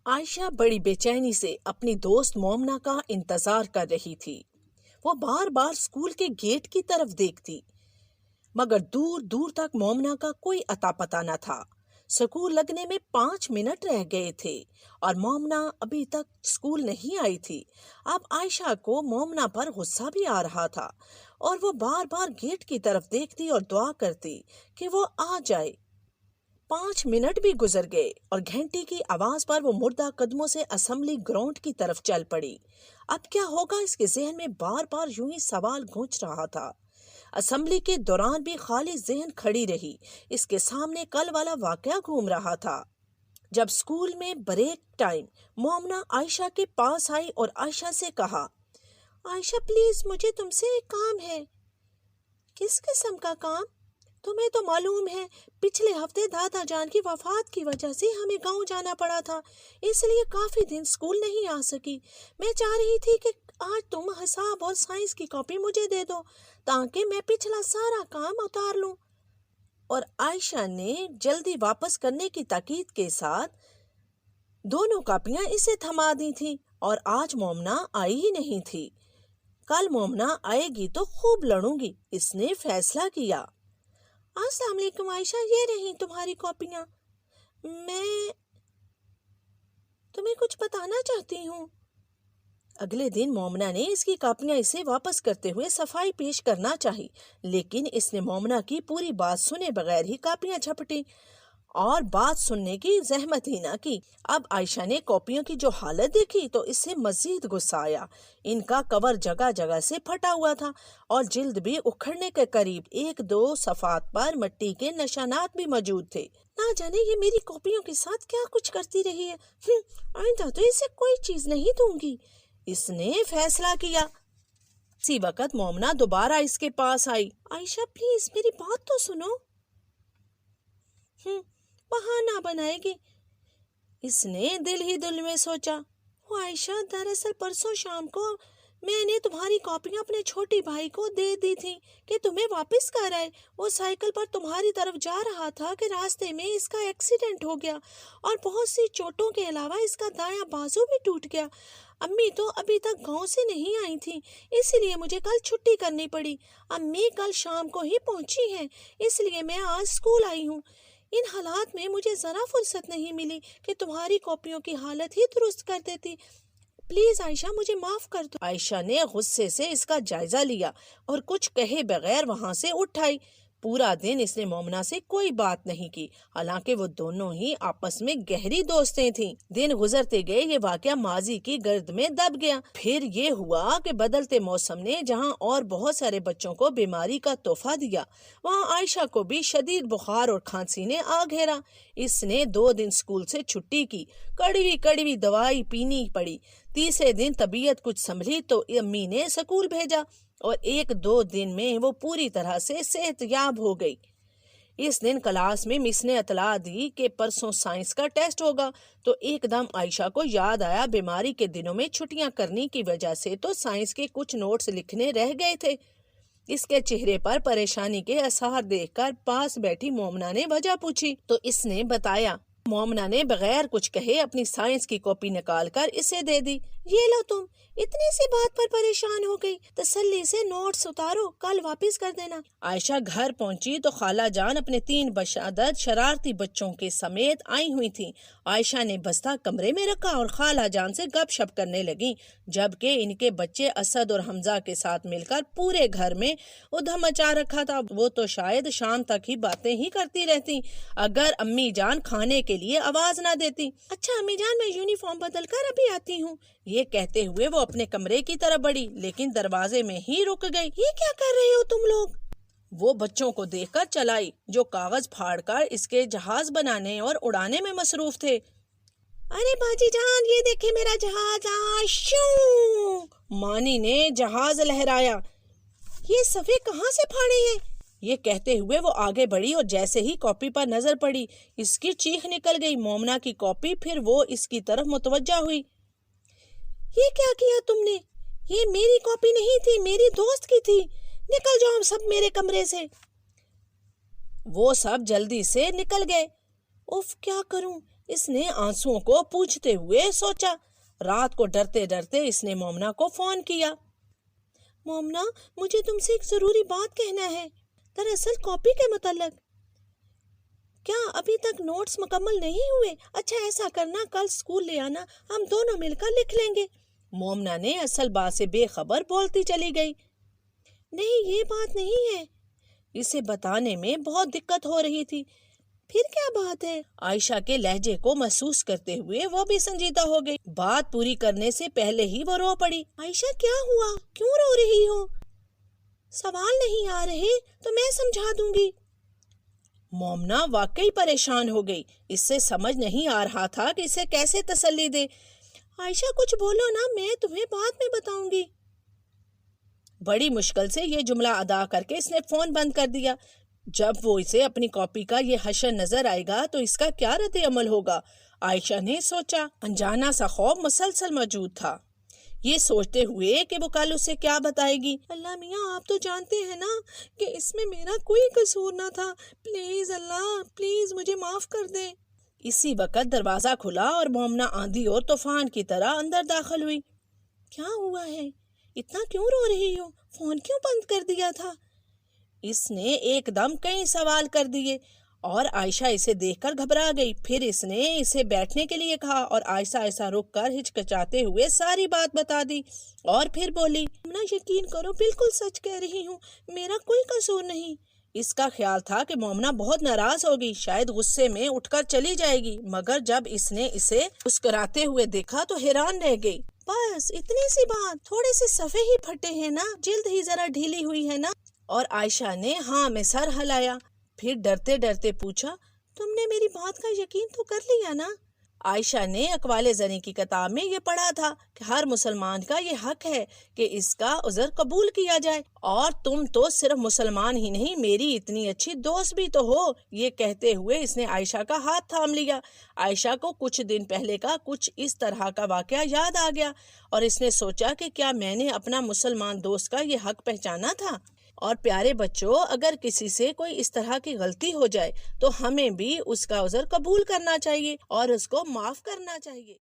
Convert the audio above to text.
عائشہ بڑی بے چینی سے اپنی دوست مومنہ کا انتظار کر رہی تھی۔ وہ بار بار اسکول کے گیٹ کی طرف دیکھتی مگر دور دور تک مومنہ کا کوئی اتا پتہ نہ تھا۔ اسکول لگنے میں 5 منٹ رہ گئے تھے اور مومنہ ابھی تک اسکول نہیں آئی تھی۔ اب عائشہ کو مومنہ پر غصہ بھی آ رہا تھا اور وہ بار بار گیٹ کی طرف دیکھتی اور دعا کرتی کہ وہ آ جائے۔ 5 منٹ بھی گزر گئے اور گھنٹی کی آواز پر وہ مردہ قدموں سے اسمبلی گراؤنڈ کی طرف چل پڑی۔ اب کیا ہوگا، اس کے ذہن میں بار بار یوں ہی سوال گونج رہا تھا۔ اسمبلی کے دوران بھی خالی ذہن کھڑی رہی۔ اس کے سامنے کل والا واقعہ گھوم رہا تھا جب اسکول میں بریک ٹائم مومنہ عائشہ کے پاس آئی اور عائشہ سے کہا، عائشہ پلیز مجھے تم سے ایک کام ہے۔ کس قسم کا کام؟ تمہیں تو معلوم ہے پچھلے ہفتے دادا جان کی وفات کی وجہ سے ہمیں گاؤں جانا پڑا تھا، اس لیے کافی دن اسکول نہیں آ سکی۔ میں چاہ رہی تھی کہ آج تم حساب اور سائنس کی کاپی مجھے دے دو تاکہ میں پچھلا سارا کام اتار لوں۔ اور عائشہ نے جلدی واپس کرنے کی تاکید کے ساتھ دونوں کاپیاں اسے تھما دی تھیں اور آج مومنہ آئی ہی نہیں تھی۔ کل مومنہ آئے گی تو خوب لڑوں گی، اس نے فیصلہ کیا۔ السلام علیکم عائشہ، یہ رہیں تمہاری کاپیاں۔ میں تمہیں کچھ بتانا چاہتی ہوں۔ اگلے دن مومنہ نے اس کی کاپیاں اسے واپس کرتے ہوئے صفائی پیش کرنا چاہی، لیکن اس نے مومنہ کی پوری بات سنے بغیر ہی کاپیاں جھپٹی اور بات سننے کی زحمت ہی نہ کی۔ اب عائشہ نے کاپیوں کی جو حالت دیکھی تو اس سے مزید غصہ آیا۔ ان کا کور جگہ جگہ سے پھٹا ہوا تھا اور جلد بھی اکھڑنے کے قریب 1-2 صفحات پر مٹی کے نشانات بھی موجود تھے۔ نہ جانے یہ میری کاپیوں کے ساتھ کیا کچھ کرتی رہی ہے، آئندہ تو اسے کوئی چیز نہیں دوں گی، اس نے فیصلہ کیا۔ اسی وقت مومنہ دوبارہ اس کے پاس آئی۔ عائشہ پلیز میری بات تو سنو۔ بہانہ بنائے گی، اس نے دل ہی دل میں سوچا۔ وہ عائشہ، دراصل پرسوں شام کو میں نے تمہاری کاپیاں اپنے چھوٹی بھائی کو دے دی تھی کہ تمہیں واپس کر آئے۔ وہ سائیکل پر تمہاری طرف جا رہا تھا کہ راستے میں اس کا ایکسیڈنٹ ہو گیا اور بہت سی چوٹوں کے علاوہ اس کا دایاں بازو بھی ٹوٹ گیا۔ امی تو ابھی تک گاؤں سے نہیں آئی تھیں، اس لیے مجھے کل چھٹی کرنی پڑی۔ امی کل شام کو ہی پہنچی ہیں، اس لیے میں آج اسکول آئی ہوں۔ ان حالات میں مجھے ذرا فرصت نہیں ملی کہ تمہاری کاپیوں کی حالت ہی درست کر دیتی۔ پلیز عائشہ مجھے معاف کر دو۔ عائشہ نے غصے سے اس کا جائزہ لیا اور کچھ کہے بغیر وہاں سے اٹھ آئی۔ پورا دن اس نے مومنہ سے کوئی بات نہیں کی، حالانکہ وہ دونوں ہی آپس میں گہری دوستیں تھیں۔ دن گزرتے گئے، یہ واقعہ ماضی کی گرد میں دب گیا۔ پھر یہ ہوا کہ بدلتے موسم نے جہاں اور بہت سارے بچوں کو بیماری کا تحفہ دیا، وہاں عائشہ کو بھی شدید بخار اور کھانسی نے آ گھیرا۔ اس نے 2 دن اسکول سے چھٹی کی، کڑوی کڑوی دوائی پینی پڑی۔ تیسرے دن طبیعت کچھ سنبھلی تو امی نے اسکول بھیجا اور 1-2 دن میں وہ پوری طرح سے صحت یاب ہو گئی۔ اس دن کلاس میں مس نے اطلاع دی کہ پرسوں سائنس کا ٹیسٹ ہوگا تو ایک دم عائشہ کو یاد آیا بیماری کے دنوں میں چھٹیاں کرنے کی وجہ سے تو سائنس کے کچھ نوٹس لکھنے رہ گئے تھے۔ اس کے چہرے پر پریشانی کے آثار دیکھ کر پاس بیٹھی مومنہ نے وجہ پوچھی تو اس نے بتایا۔ مومنہ نے بغیر کچھ کہے اپنی سائنس کی کاپی نکال کر اسے دے دی۔ یہ لو تم، اتنی سی بات پر پریشان ہو گئی، تسلی سے نوٹس اتارو، کل واپس کر دینا۔ عائشہ گھر پہنچی تو خالہ جان اپنے 3 بشدت شرارتی بچوں کے سمیت آئی ہوئی تھیں۔ عائشہ نے بستہ کمرے میں رکھا اور خالہ جان سے گپ شپ کرنے لگی، جبکہ ان کے بچے اسد اور حمزہ کے ساتھ مل کر پورے گھر میں ادھم مچا رکھا تھا۔ وہ تو شاید شام تک ہی باتیں ہی کرتی رہتی اگر امی جان کھانے کے لیے آواز نہ دیتی۔ اچھا امی جان، میں یونیفارم بدل کر ابھی آتی ہوں۔ یہ کہتے ہوئے وہ اپنے کمرے کی طرف بڑھی، لیکن دروازے میں ہی رک گئی۔ یہ کیا کر رہے ہو تم لوگ؟ وہ بچوں کو دیکھ کر چلائی جو کاغذ پھاڑ کر اس کے جہاز بنانے اور اڑانے میں مصروف تھے۔ ارے باجی جان، یہ دیکھیں میرا جہاز شوں! مانی نے جہاز لہرایا۔ یہ صفحے کہاں سے پھاڑے ہیں؟ یہ کہتے ہوئے وہ آگے بڑھی اور جیسے ہی کاپی پر نظر پڑی اس کی چیخ نکل گئی۔ مومنہ کی کاپی، پھر وہ اس کی طرف متوجہ ہوئی۔ یہ کیا کیا تم نے؟ یہ میری کاپی نہیں تھی، میری دوست کی تھی۔ نکل جاؤ سب میرے کمرے سے۔ وہ سب جلدی سے نکل گئے۔ اف، کیا کروں؟ اس نے آنسوؤں کو پوچھتے ہوئے سوچا۔ رات کو ڈرتے ڈرتے اس نے مومنا کو فون کیا۔ مومنا، مجھے تم سے ایک ضروری بات کہنا ہے، دراصل کاپی کے متعلق۔ کیا ابھی تک نوٹس مکمل نہیں ہوئے؟ اچھا ایسا کرنا، کل اسکول لے آنا، ہم دونوں مل کر لکھ لیں گے۔ مومنا نے اصل بات سے بے خبر بولتی چلی گئی۔ نہیں، یہ بات نہیں ہے۔ اسے بتانے میں بہت دقت ہو رہی تھی۔ پھر کیا بات ہے؟ عائشہ کے لہجے کو محسوس کرتے ہوئے وہ بھی سنجیدہ ہو گئی۔ بات پوری کرنے سے پہلے ہی وہ رو پڑی۔ عائشہ کیا ہوا؟ کیوں رو رہی ہو؟ سوال نہیں آ رہے تو میں سمجھا دوں گی۔ مومنا واقعی پریشان ہو گئی۔ اس سے سمجھ نہیں آ رہا تھا کہ اسے کیسے تسلی دے۔ عائشہ کچھ بولو نا، میں تمہیں بعد میں بتاؤں گی۔ بڑی مشکل سے یہ جملہ ادا کر کے اس نے فون بند کر دیا۔ جب وہ اسے اپنی کاپی کا یہ حشر نظر آئے گا تو اس کا کیا رد عمل ہوگا؟ عائشہ نے سوچا۔ انجانا سا خوف مسلسل موجود تھا، یہ سوچتے ہوئے کہ وہ کل اسے کیا بتائے گی۔ اللہ میاں، آپ تو جانتے ہیں نا کہ اس میں میرا کوئی قصور نہ تھا، پلیز اللہ، پلیز مجھے معاف کر دیں۔ اسی وقت دروازہ کھلا اور مومنا آندھی اور طوفان کی طرح اندر داخل ہوئی۔ کیا ہوا ہے؟ اتنا کیوں رو رہی ہو؟ فون کیوں بند کر دیا تھا؟ اس نے ایک دم کئی سوال کر دیے اور عائشہ اسے دیکھ کر گھبرا گئی۔ پھر اس نے اسے بیٹھنے کے لیے کہا اور آہستہ آہستہ رک کر ہچکچاتے ہوئے ساری بات بتا دی اور پھر بولی، یقین کرو، بالکل سچ کہہ رہی ہوں، میرا کوئی قصور نہیں۔ اس کا خیال تھا کہ مومنا بہت ناراض ہوگی، شاید غصے میں اٹھ کر چلی جائے گی، مگر جب اس نے اسے مسکراتے ہوئے دیکھا تو حیران رہ گئی۔ بس اتنی سی بات، تھوڑے سے صفحے ہی پھٹے ہیں نا، جلد ہی ذرا ڈھیلی ہوئی ہے نا۔ اور عائشہ نے ہاں میں سر ہلایا۔ پھر ڈرتے ڈرتے پوچھا، تم نے میری بات کا یقین تو کر لیا نا؟ عائشہ نے اقوال زنی کی کتاب میں یہ پڑھا تھا کہ ہر مسلمان کا یہ حق ہے کہ اس کا عذر قبول کیا جائے، اور تم تو صرف مسلمان ہی نہیں، میری اتنی اچھی دوست بھی تو ہو۔ یہ کہتے ہوئے اس نے عائشہ کا ہاتھ تھام لیا۔ عائشہ کو کچھ دن پہلے کا کچھ اس طرح کا واقعہ یاد آ گیا اور اس نے سوچا کہ کیا میں نے اپنا مسلمان دوست کا یہ حق پہچانا تھا؟ اور پیارے بچوں، اگر کسی سے کوئی اس طرح کی غلطی ہو جائے تو ہمیں بھی اس کا عذر قبول کرنا چاہیے اور اس کو معاف کرنا چاہیے۔